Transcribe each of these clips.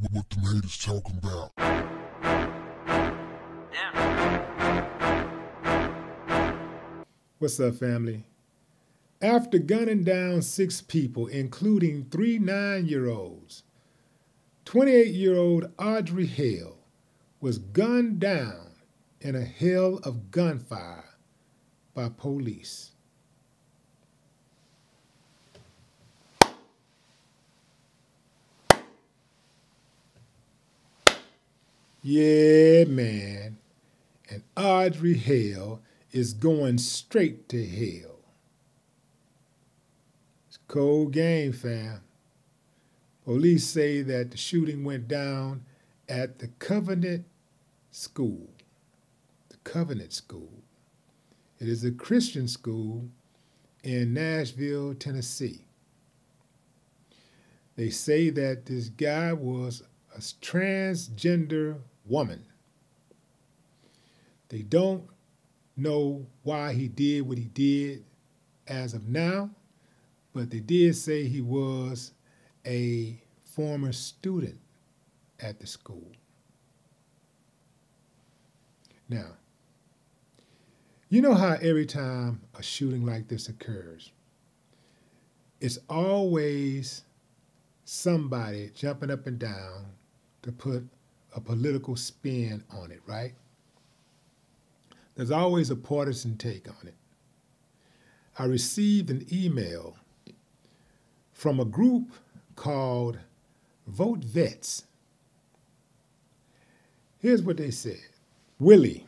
What the haters talking about? What's up, family? After gunning down 6 people, including 3 9-year-olds, 28-year-old Audrey Hale was gunned down in a hail of gunfire by police. Yeah, man. And Audrey Hale is going straight to hell. It's cold game, fam. Police say that the shooting went down at the Covenant School. The Covenant School. It is a Christian school in Nashville, Tennessee. They say that this guy was a transgender woman. They don't know why he did what he did as of now, but they did say he was a former student at the school. Now, you know how every time a shooting like this occurs, it's always somebody jumping up and down to put a political spin on it, right? There's always a partisan take on it. I received an email from a group called Vote Vets. Here's what they said. Willie,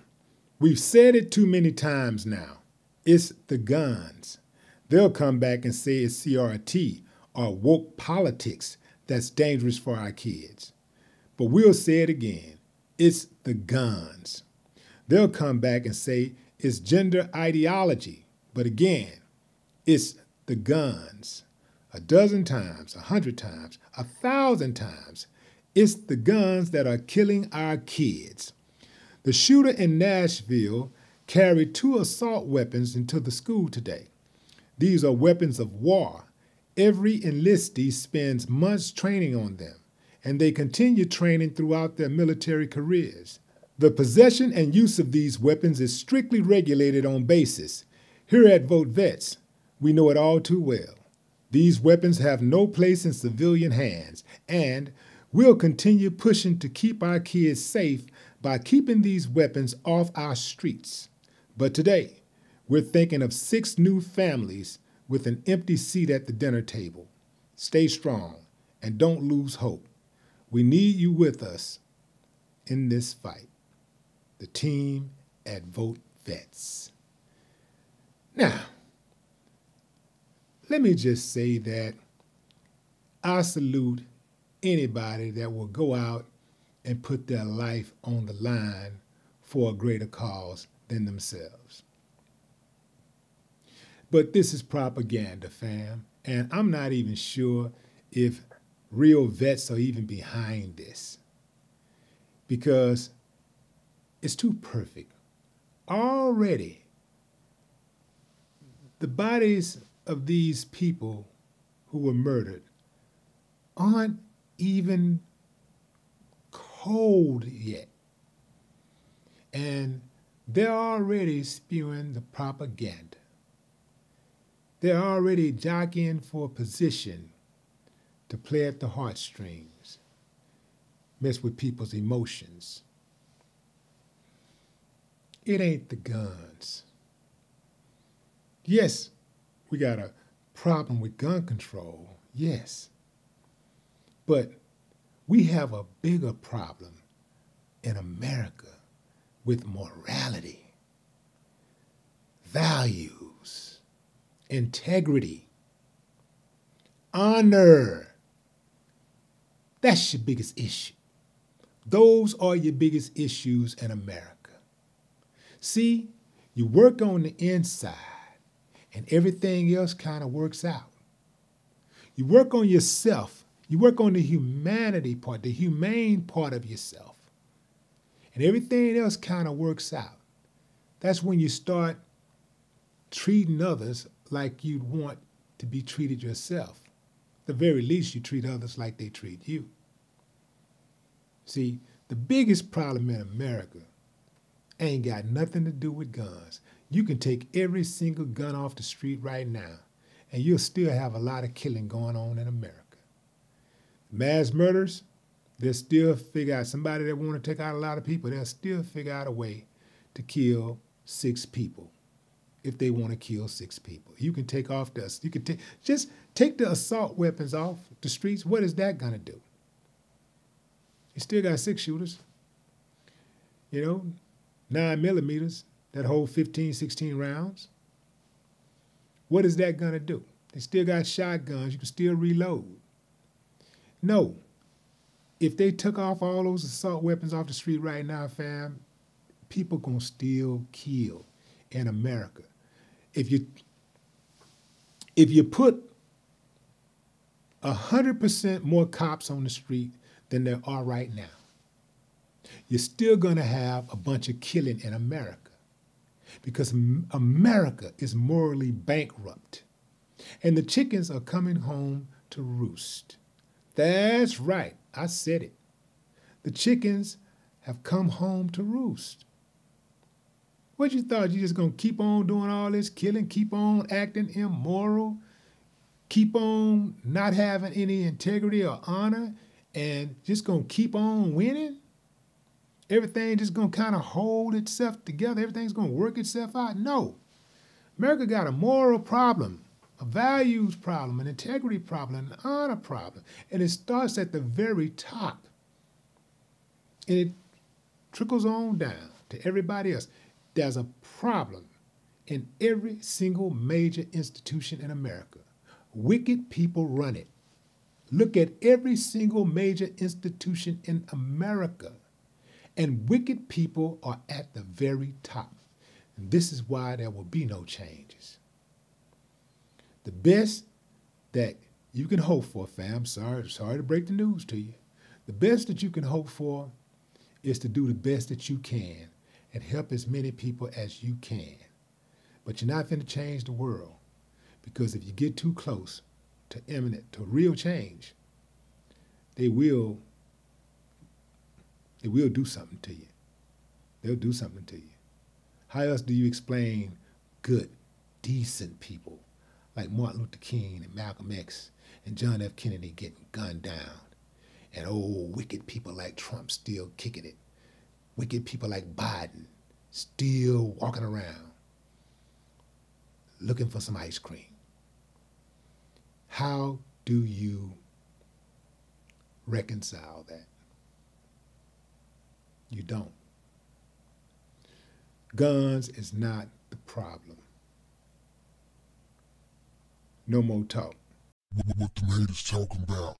we've said it too many times now. It's the guns. They'll come back and say it's CRT or woke politics that's dangerous for our kids. But we'll say it again. It's the guns. They'll come back and say it's gender ideology. But again, it's the guns. 12 times, 100 times, 1,000 times. It's the guns that are killing our kids. The shooter in Nashville carried 2 assault weapons into the school today. These are weapons of war. Every enlistee spends months training on them, and they continue training throughout their military careers. The possession and use of these weapons is strictly regulated on basis. Here at Vote Vets, we know it all too well. These weapons have no place in civilian hands, and we'll continue pushing to keep our kids safe by keeping these weapons off our streets. But today, we're thinking of 6 new families with an empty seat at the dinner table. Stay strong and don't lose hope. We need you with us in this fight. The team at Vote Vets. Now, let me just say that I salute anybody that will go out and put their life on the line for a greater cause than themselves. But this is propaganda, fam, and I'm not even sure if real vets are even behind this, because it's too perfect. Already, the bodies of these people who were murdered aren't even cold yet. And they're already spewing the propaganda. They're already jockeying for a position to play at the heartstrings, mess with people's emotions. It ain't the guns. Yes, we got a problem with gun control, yes. But we have a bigger problem in America with morality, values, integrity, honor. That's your biggest issue. Those are your biggest issues in America. See, you work on the inside and everything else kind of works out. You work on yourself. You work on the humanity part, the humane part of yourself. And everything else kind of works out. That's when you start treating others like you'd want to be treated yourself. At the very least, you treat others like they treat you. See, the biggest problem in America ain't got nothing to do with guns. You can take every single gun off the street right now, and you'll still have a lot of killing going on in America. Mass murders, they'll still figure out, somebody that want to take out a lot of people, they'll still figure out a way to kill 6 people if they want to kill 6 people. You can take off just take the assault weapons off the streets. What is that going to do? You still got 6 shooters, 9 millimeters that hold 15, 16 rounds. What is that going to do? They still got shotguns. You can still reload. No. If they took off all those assault weapons off the street right now, fam, people going to still kill in America. If you put 100% more cops on the street than there are right now, you're still going to have a bunch of killing in America because America is morally bankrupt and the chickens are coming home to roost. That's right. I said it. The chickens have come home to roost. What you thought? You just going to keep on doing all this killing, keep on acting immoral, keep on not having any integrity or honor, and just going to keep on winning? Everything just going to kind of hold itself together? Everything's going to work itself out? No. America got a moral problem, a values problem, an integrity problem, an honor problem. And it starts at the very top. And it trickles on down to everybody else. There's a problem in every single major institution in America. Wicked people run it. Look at every single major institution in America. And wicked people are at the very top. And this is why there will be no changes. The best that you can hope for, fam, sorry to break the news to you. The best that you can hope for is to do the best that you can and help as many people as you can. But you're not going to change the world, because if you get too close to real change, they will do something to you. They'll do something to you. How else do you explain good, decent people like Martin Luther King and Malcolm X and John F. Kennedy getting gunned down, and old wicked people like Trump still kicking it? Wicked people like Biden still walking around looking for some ice cream. How do you reconcile that? You don't. Guns is not the problem. No more talk. What the haters talking about?